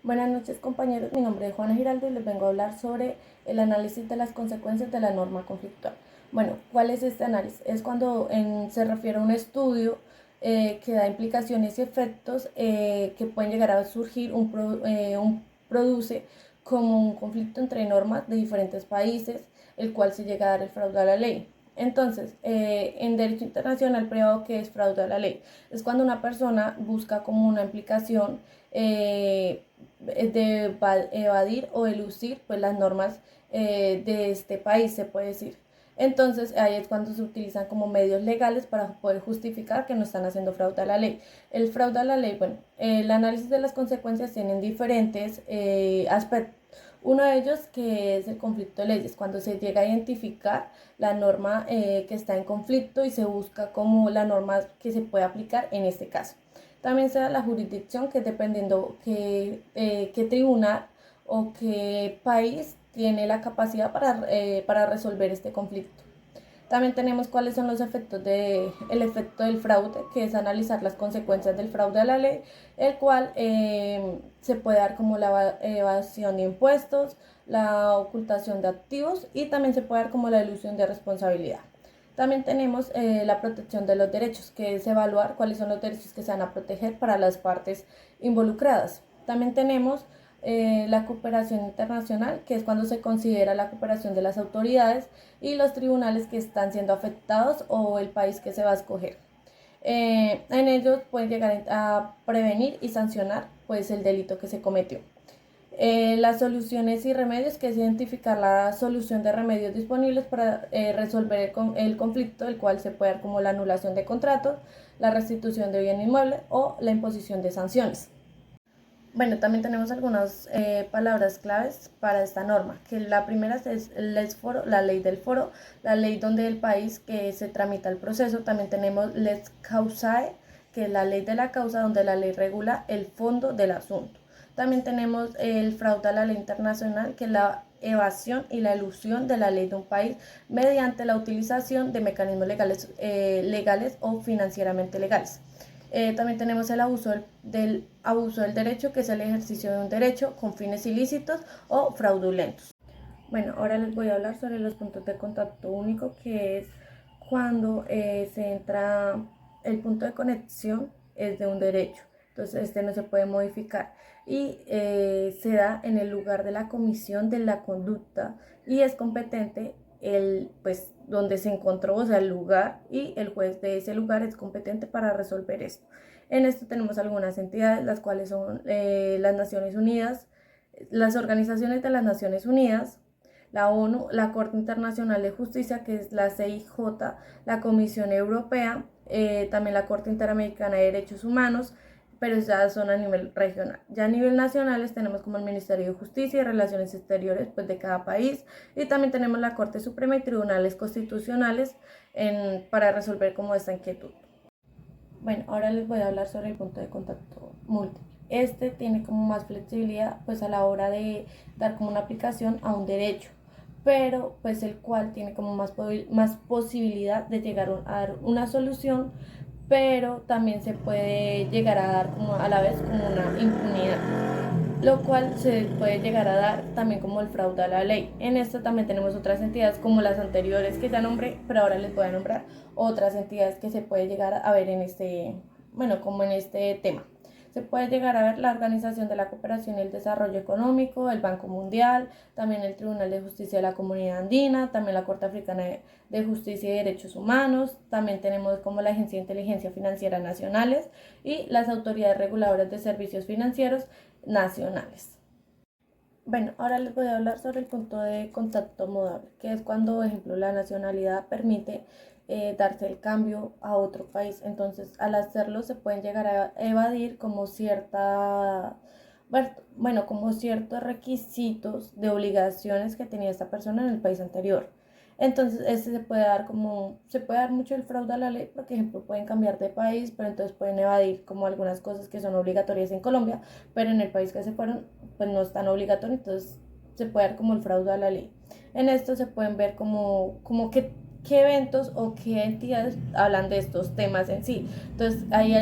Buenas noches, compañeros, mi nombre es Juana Giraldo y les vengo a hablar sobre el análisis de las consecuencias de la norma conflictual. Bueno, ¿cuál es este análisis? Es cuando se refiere a un estudio que da implicaciones y efectos que pueden llegar a surgir produce como un conflicto entre normas de diferentes países, el cual se llega a dar el fraude a la ley. Entonces, en derecho internacional privado, ¿qué es fraude a la ley? Es cuando una persona busca como una implicación de evadir o eludir pues las normas de este país, se puede decir. Entonces ahí es cuando se utilizan como medios legales para poder justificar que no están haciendo fraude a la ley. El fraude a la ley, bueno, el análisis de las consecuencias tienen diferentes aspectos. Uno de ellos que es el conflicto de leyes, cuando se llega a identificar la norma que está en conflicto y se busca como la norma que se puede aplicar en este caso. También se da la jurisdicción, que es dependiendo qué tribunal o qué país tiene la capacidad para resolver este conflicto. También tenemos cuáles son los efectos el efecto del fraude, que es analizar las consecuencias del fraude a la ley, el cual se puede dar como la evasión de impuestos, la ocultación de activos y también se puede dar como la ilusión de responsabilidad. También tenemos la protección de los derechos, que es evaluar cuáles son los derechos que se van a proteger para las partes involucradas. También tenemos la cooperación internacional, que es cuando se considera la cooperación de las autoridades y los tribunales que están siendo afectados o el país que se va a escoger. En ellos pueden llegar a prevenir y sancionar pues, el delito que se cometió. Las soluciones y remedios, que es identificar la solución de remedios disponibles para resolver el conflicto, el cual se puede dar como la anulación de contratos, la restitución de bien inmueble o la imposición de sanciones. Bueno, también tenemos algunas palabras claves para esta norma, que la primera es la ley del foro, la ley donde el país que se tramita el proceso. También tenemos lex causae, que es la ley de la causa, donde la ley regula el fondo del asunto. También tenemos el fraude a la ley internacional, que es la evasión y la elusión de la ley de un país mediante la utilización de mecanismos legales o financieramente legales. También tenemos el abuso del derecho, que es el ejercicio de un derecho con fines ilícitos o fraudulentos. Bueno, ahora les voy a hablar sobre los puntos de contacto único, que es cuando se entra, el punto de conexión es de un derecho, entonces este no se puede modificar y se da en el lugar de la comisión de la conducta y es competente pues donde se encontró, o sea, el lugar, y el juez de ese lugar es competente para resolver esto. En esto tenemos algunas entidades, las cuales son las Naciones Unidas, las organizaciones de las Naciones Unidas, la ONU, la Corte Internacional de Justicia, que es la CIJ, la Comisión Europea, también la Corte Interamericana de Derechos Humanos, pero ya son a nivel regional. Ya a nivel nacional tenemos como el Ministerio de Justicia y Relaciones Exteriores pues, de cada país, y también tenemos la Corte Suprema y tribunales constitucionales para resolver como esta inquietud. Bueno, ahora les voy a hablar sobre el punto de contacto múltiple. Este tiene como más flexibilidad pues a la hora de dar como una aplicación a un derecho, pero pues el cual tiene como más posibilidad de llegar a dar una solución, pero también se puede llegar a dar como a la vez como una impunidad, lo cual se puede llegar a dar también como el fraude a la ley. En esto también tenemos otras entidades como las anteriores que ya nombré, pero ahora les voy a nombrar otras entidades que se puede llegar a ver en como en este tema. Se puede llegar a ver la Organización de la Cooperación y el Desarrollo Económico, el Banco Mundial, también el Tribunal de Justicia de la Comunidad Andina, también la Corte Africana de Justicia y Derechos Humanos, también tenemos como la Agencia de Inteligencia Financiera Nacionales y las autoridades reguladoras de servicios financieros nacionales. Bueno, ahora les voy a hablar sobre el punto de contacto modal, que es cuando, por ejemplo, la nacionalidad permite darse el cambio a otro país. Entonces, al hacerlo se pueden llegar a evadir como como ciertos requisitos de obligaciones que tenía esta persona en el país anterior. Entonces, se puede dar mucho el fraude a la ley, porque, por ejemplo, pueden cambiar de país, pero entonces pueden evadir como algunas cosas que son obligatorias en Colombia, pero en el país que se fueron, pues no es tan obligatorio, entonces se puede dar como el fraude a la ley. En esto se pueden ver como qué eventos o qué entidades hablan de estos temas en sí. Entonces, hay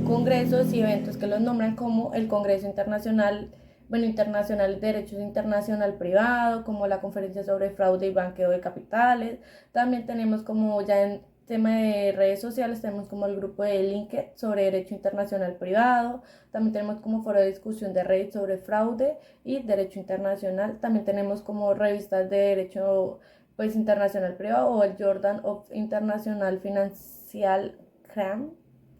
congresos y eventos que los nombran como el Congreso Internacional, bueno, Internacional de Derechos Internacional Privado, como la Conferencia sobre Fraude y Blanqueo de Capitales. También tenemos como ya en tema de redes sociales, tenemos como el grupo de LinkedIn sobre Derecho Internacional Privado. También tenemos como foro de discusión de Reddit sobre fraude y derecho internacional. También tenemos como revistas de derecho pues internacional privado o el Jordan of International Financial Crime,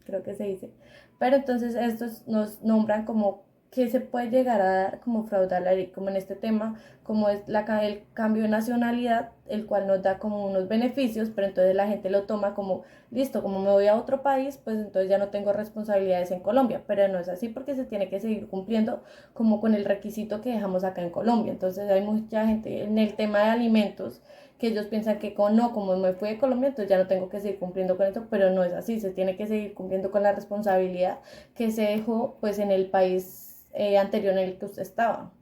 creo que se dice. Pero entonces estos nos nombran como que se puede llegar a dar como fraude a la ley, como en este tema, como es el cambio de nacionalidad, el cual nos da como unos beneficios, pero entonces la gente lo toma como, listo, como me voy a otro país, pues entonces ya no tengo responsabilidades en Colombia, pero no es así porque se tiene que seguir cumpliendo como con el requisito que dejamos acá en Colombia. Entonces hay mucha gente en el tema de alimentos que ellos piensan que como me fui de Colombia, entonces ya no tengo que seguir cumpliendo con eso, pero no es así, se tiene que seguir cumpliendo con la responsabilidad que se dejó pues en el país anterior en el que usted estaba.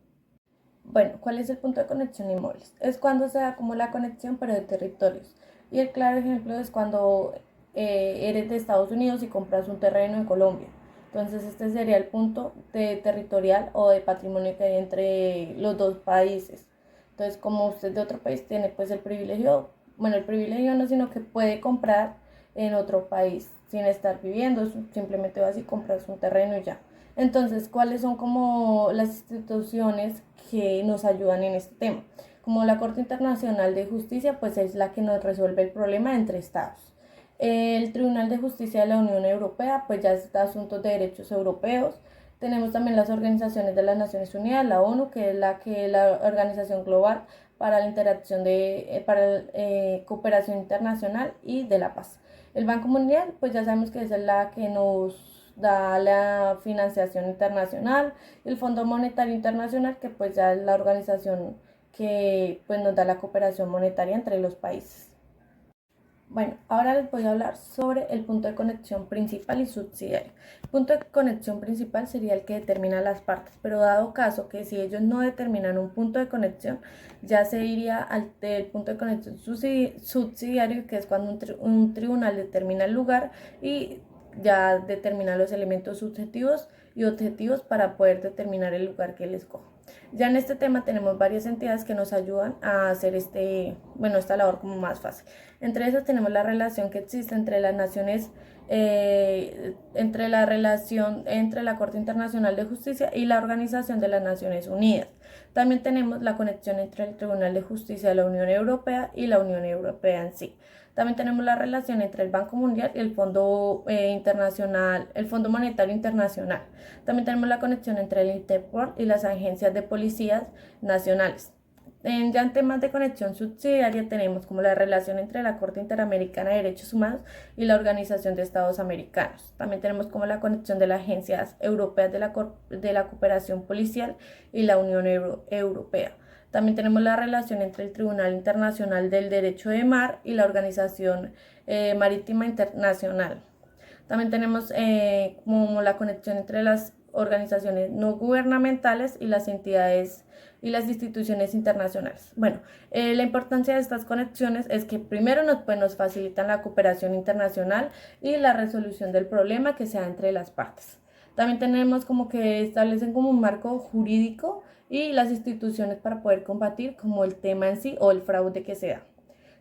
Bueno, ¿cuál es el punto de conexión de inmóviles? Es cuando se da como la conexión pero de territorios. Y el claro ejemplo es cuando eres de Estados Unidos y compras un terreno en Colombia. Entonces este sería el punto de territorial o de patrimonio que hay entre los dos países. Entonces como usted de otro país tiene pues el privilegio, bueno el privilegio no, sino que puede comprar en otro país sin estar viviendo, simplemente vas y compras un terreno y ya. Entonces, ¿cuáles son como las instituciones que nos ayudan en este tema? Como la Corte Internacional de Justicia, pues es la que nos resuelve el problema entre estados. El Tribunal de Justicia de la Unión Europea, pues ya está asuntos de derechos europeos. Tenemos también las organizaciones de las Naciones Unidas, la ONU, que es la organización global para la interacción cooperación internacional y de la paz. El Banco Mundial, pues ya sabemos que es la que nos da la financiación internacional, el Fondo Monetario Internacional, que pues ya es la organización que pues nos da la cooperación monetaria entre los países. Bueno, ahora les voy a hablar sobre el punto de conexión principal y subsidiario. El punto de conexión principal sería el que determina las partes, pero dado caso que si ellos no determinan un punto de conexión, ya se iría al punto de conexión subsidiario, que es cuando un tribunal determina el lugar y ya determina los elementos subjetivos y objetivos para poder determinar el lugar que él escoja. Ya en este tema tenemos varias entidades que nos ayudan a hacer esta labor como más fácil. Entre esas tenemos la relación que existe entre las naciones, entre la Corte Internacional de Justicia y la Organización de las Naciones Unidas. También tenemos la conexión entre el Tribunal de Justicia de la Unión Europea y la Unión Europea en sí. También tenemos la relación entre el Banco Mundial y el Fondo Internacional, el Fondo Monetario Internacional. También tenemos la conexión entre el Interpol y las agencias de policías nacionales. Ya en temas de conexión subsidiaria tenemos como la relación entre la Corte Interamericana de Derechos Humanos y la Organización de Estados Americanos. También tenemos como la conexión de las agencias europeas de la cooperación policial y la Unión Europea. También tenemos la relación entre el Tribunal Internacional del Derecho de Mar y la Organización Marítima Internacional. También tenemos como la conexión entre las organizaciones no gubernamentales y las entidades y las instituciones internacionales. Bueno, la importancia de estas conexiones es que primero nos facilitan la cooperación internacional y la resolución del problema que sea entre las partes. También tenemos como que establecen como un marco jurídico y las instituciones para poder combatir como el tema en sí o el fraude que se da.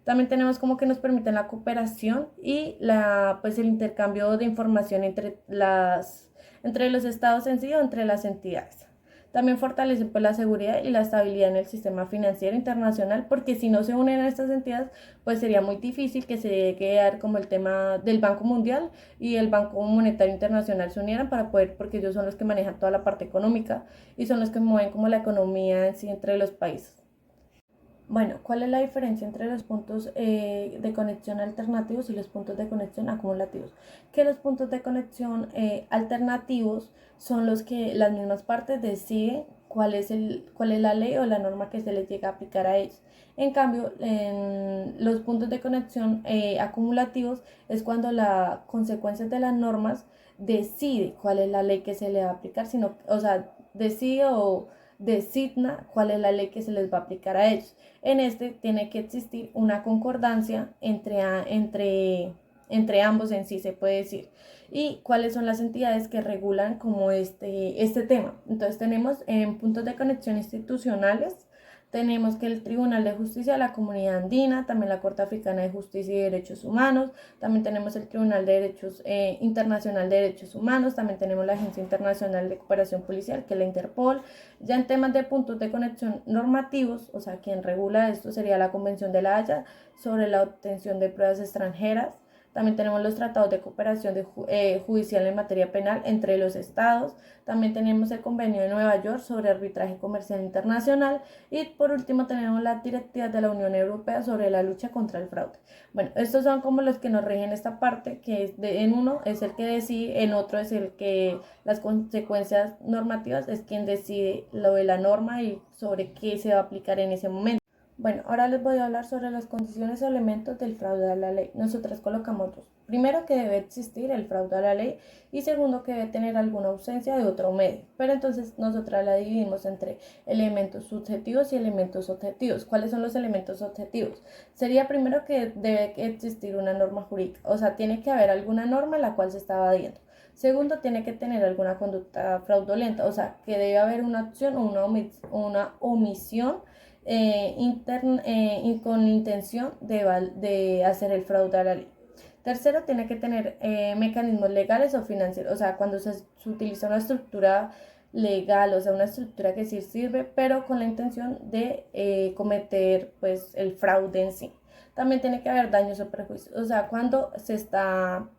También tenemos como que nos permiten la cooperación y pues el intercambio de información entre los estados en sí o entre las entidades. También fortalecen pues la seguridad y la estabilidad en el sistema financiero internacional, porque si no se unen a estas entidades, pues sería muy difícil que se llegue a dar como el tema del Banco Mundial y el Banco Monetario Internacional se unieran porque ellos son los que manejan toda la parte económica y son los que mueven como la economía en sí entre los países. Bueno, ¿cuál es la diferencia entre los puntos de conexión alternativos y los puntos de conexión acumulativos? Que los puntos de conexión alternativos son los que las mismas partes deciden cuál es la ley o la norma que se les llega a aplicar a ellos. En cambio, en los puntos de conexión acumulativos es cuando la consecuencia de las normas decide cuál es la ley que se le va a aplicar, decide o designa cuál es la ley que se les va a aplicar a ellos. En este tiene que existir una concordancia entre entre ambos en sí se puede decir. Y cuáles son las entidades que regulan como este tema. Entonces tenemos en puntos de conexión institucionales, tenemos que el Tribunal de Justicia de la Comunidad Andina, también la Corte Africana de Justicia y Derechos Humanos, también tenemos el Tribunal de Derechos Internacional de Derechos Humanos, también tenemos la Agencia Internacional de Cooperación Policial, que es la Interpol. Ya en temas de puntos de conexión normativos, o sea, quien regula esto sería la Convención de la Haya sobre la obtención de pruebas extranjeras. También tenemos los tratados de cooperación judicial en materia penal entre los estados. También tenemos el convenio de Nueva York sobre arbitraje comercial internacional. Y por último tenemos las directivas de la Unión Europea sobre la lucha contra el fraude. Bueno, estos son como los que nos rigen esta parte, que es en uno es el que decide, en otro es el que las consecuencias normativas es quien decide lo de la norma y sobre qué se va a aplicar en ese momento. Bueno, ahora les voy a hablar sobre las condiciones o elementos del fraude a la ley. Nosotras colocamos dos. Primero, que debe existir el fraude a la ley y segundo, que debe tener alguna ausencia de otro medio. Pero entonces nosotras la dividimos entre elementos subjetivos y elementos objetivos. ¿Cuáles son los elementos objetivos? Sería primero que debe existir una norma jurídica, o sea, tiene que haber alguna norma en la cual se está evadiendo. Segundo, tiene que tener alguna conducta fraudulenta, o sea, que debe haber una acción o una omisión con intención de hacer el fraude a la ley. Tercero, tiene que tener mecanismos legales o financieros, o sea, cuando se utiliza una estructura legal, o sea, una estructura que sí sirve, pero con la intención de cometer pues el fraude en sí. También tiene que haber daños o perjuicios, o sea, cuando se está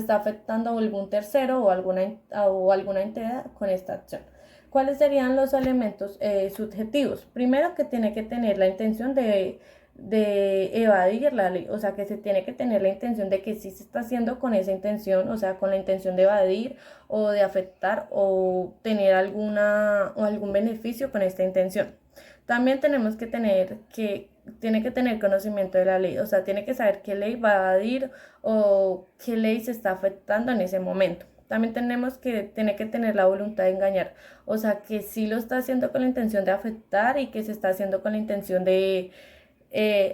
afectando a algún tercero o alguna entidad con esta acción. ¿Cuáles serían los elementos subjetivos? Primero, que tiene que tener la intención de evadir la ley, o sea, que se tiene que tener la intención de que sí se está haciendo con esa intención, o sea, con la intención de evadir o de afectar o tener algún beneficio con esta intención. También tiene que tener conocimiento de la ley, o sea, tiene que saber qué ley va a evadir o qué ley se está afectando en ese momento. También tiene que tener la voluntad de engañar, o sea, que sí lo está haciendo con la intención de afectar y que se está haciendo con la intención de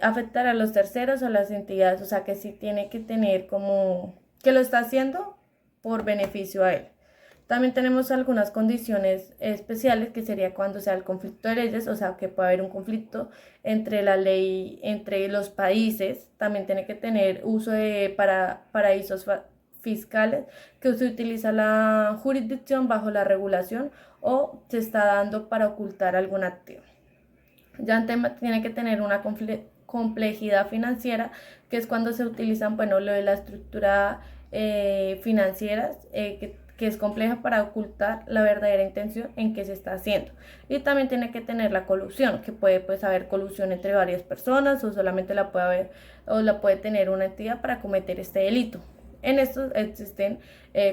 afectar a los terceros o las entidades, o sea, que sí tiene que tener como que lo está haciendo por beneficio a él. También tenemos algunas condiciones especiales, que sería cuando sea el conflicto de leyes, o sea, que puede haber un conflicto entre la ley, entre los países. También tiene que tener uso de paraísos fiscales, que se utiliza la jurisdicción bajo la regulación o se está dando para ocultar algún activo. Ya en tema tiene que tener una complejidad financiera, que es cuando se utilizan, bueno, lo de la estructura financiera, que es compleja para ocultar la verdadera intención en que se está haciendo. Y también tiene que tener la colusión, que puede pues haber colusión entre varias personas o solamente la puede haber o la puede tener una entidad para cometer este delito. En estos existen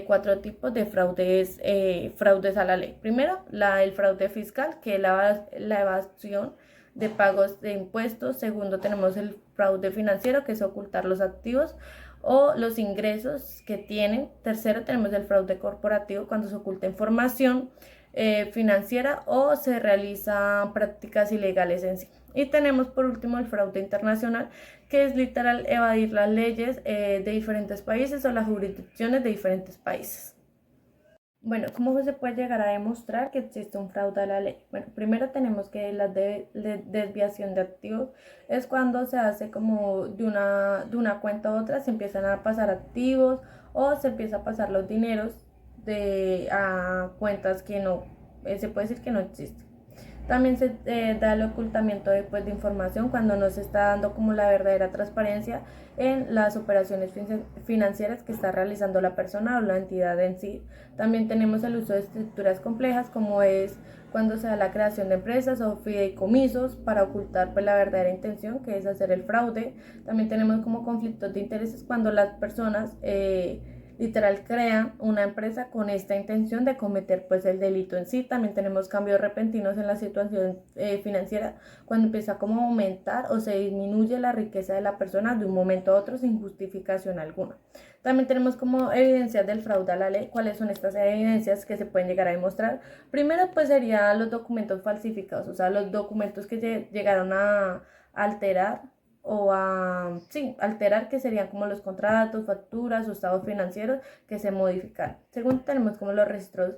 4 tipos de fraudes a la ley. Primero, el fraude fiscal, que es la evasión de pagos de impuestos. Segundo, tenemos el fraude financiero, que es ocultar los activos o los ingresos que tienen. Tercero, tenemos el fraude corporativo, cuando se oculta información financiera o se realizan prácticas ilegales en sí. Y tenemos por último el fraude internacional, que es literal evadir las leyes de diferentes países o las jurisdicciones de diferentes países. Bueno, ¿cómo se puede llegar a demostrar que existe un fraude a la ley? Bueno, primero tenemos que la desviación de activos es cuando se hace como de una cuenta a otra, se empiezan a pasar activos o se empieza a pasar los dineros a cuentas que no, se puede decir que no existen. También se da el ocultamiento de información, cuando no se está dando como la verdadera transparencia en las operaciones financieras que está realizando la persona o la entidad en sí. También tenemos el uso de estructuras complejas, como es cuando se da la creación de empresas o fideicomisos para ocultar pues la verdadera intención, que es hacer el fraude. También tenemos como conflictos de intereses, cuando las personas literal crean una empresa con esta intención de cometer pues el delito en sí. También tenemos cambios repentinos en la situación financiera, cuando empieza como a aumentar o se disminuye la riqueza de la persona de un momento a otro sin justificación alguna. También tenemos como evidencias del fraude a la ley. ¿Cuáles son estas evidencias que se pueden llegar a demostrar? Primero pues serían los documentos falsificados, o sea, los documentos que llegaron a alterar o a, sí, alterar, que serían como los contratos, facturas o estados financieros que se modifican. Segundo, tenemos como los registros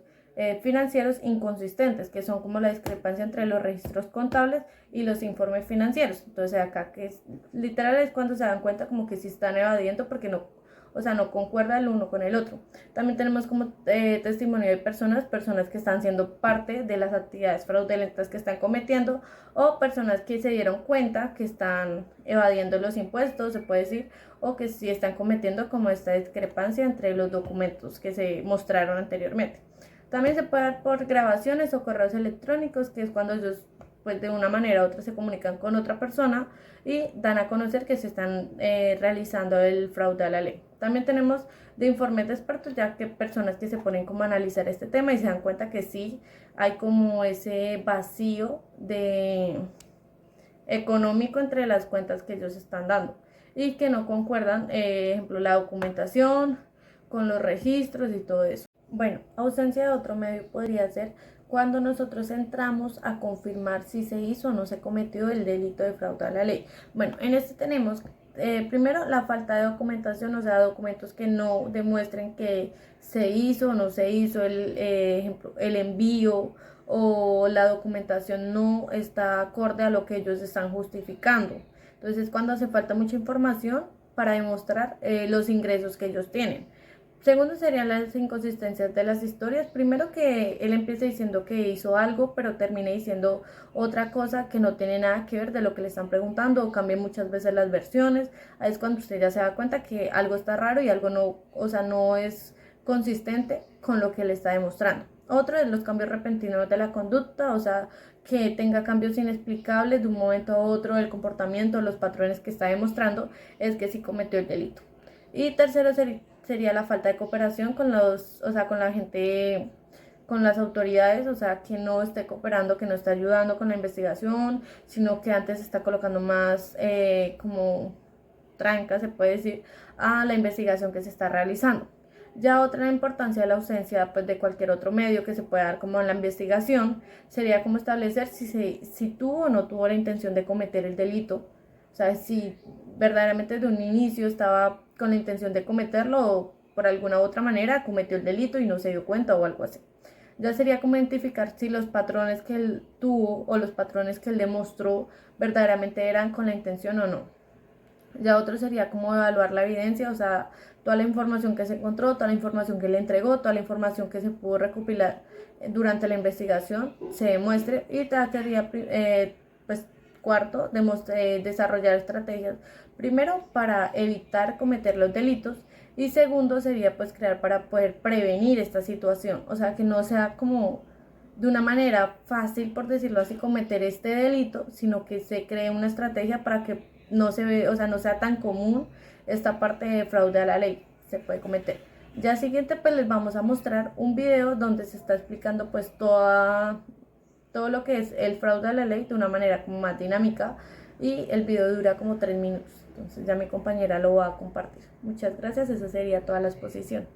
financieros inconsistentes, que son como la discrepancia entre los registros contables y los informes financieros. Entonces acá que es literal es cuando se dan cuenta como que si están evadiendo porque no, o sea, no concuerda el uno con el otro. También tenemos como testimonio de personas que están siendo parte de las actividades fraudulentas que están cometiendo, o personas que se dieron cuenta que están evadiendo los impuestos, se puede decir, o que sí están cometiendo como esta discrepancia entre los documentos que se mostraron anteriormente. También se puede dar por grabaciones o correos electrónicos, que es cuando ellos pues de una manera u otra se comunican con otra persona y dan a conocer que se están realizando el fraude a la ley. También tenemos de informes de expertos, ya que personas que se ponen como a analizar este tema y se dan cuenta que sí hay como ese vacío de económico entre las cuentas que ellos están dando y que no concuerdan, ejemplo, la documentación con los registros y todo eso. Bueno, ausencia de otro medio podría ser cuando nosotros entramos a confirmar si se hizo o no se cometió el delito de fraude a la ley. Bueno, en este tenemos primero la falta de documentación, o sea, documentos que no demuestren que se hizo o no se hizo ejemplo, el envío, o la documentación no está acorde a lo que ellos están justificando. Entonces, cuando hace falta mucha información para demostrar los ingresos que ellos tienen. Segundo serían las inconsistencias de las historias. Primero, que él empiece diciendo que hizo algo, pero termine diciendo otra cosa que no tiene nada que ver de lo que le están preguntando, o cambie muchas veces las versiones. Ahí es cuando usted ya se da cuenta que algo está raro y algo no, o sea, no es consistente con lo que le está demostrando. Otro es los cambios repentinos de la conducta, o sea, que tenga cambios inexplicables de un momento a otro del comportamiento, los patrones que está demostrando, es que sí cometió el delito. Y tercero sería la falta de cooperación con los, o sea, con la gente, con las autoridades, o sea, que no esté cooperando, que no esté ayudando con la investigación, sino que antes está colocando más como tranca, se puede decir, a la investigación que se está realizando. Ya otra importancia de la ausencia pues, de cualquier otro medio que se pueda dar como en la investigación sería como establecer si tuvo o no tuvo la intención de cometer el delito, o sea, si verdaderamente de un inicio estaba con la intención de cometerlo o por alguna otra manera cometió el delito y no se dio cuenta o algo así. Ya sería como identificar si los patrones que él tuvo o los patrones que él demostró verdaderamente eran con la intención o no. Ya otro sería como evaluar la evidencia, o sea, toda la información que se encontró, toda la información que le entregó, toda la información que se pudo recopilar durante la investigación, se demuestre. Y trataría, pues, cuarto, desarrollar estrategias, primero para evitar cometer los delitos, y segundo sería pues crear para poder prevenir esta situación, o sea, que no sea como de una manera fácil, por decirlo así, cometer este delito, sino que se cree una estrategia para que no se ve, o sea, no sea tan común esta parte de fraude a la ley, se puede cometer. Ya siguiente pues les vamos a mostrar un video donde se está explicando pues todo lo que es el fraude a la ley de una manera como más dinámica, y el video dura como 3 minutos. Entonces ya mi compañera lo va a compartir. Muchas gracias, esa sería toda la exposición.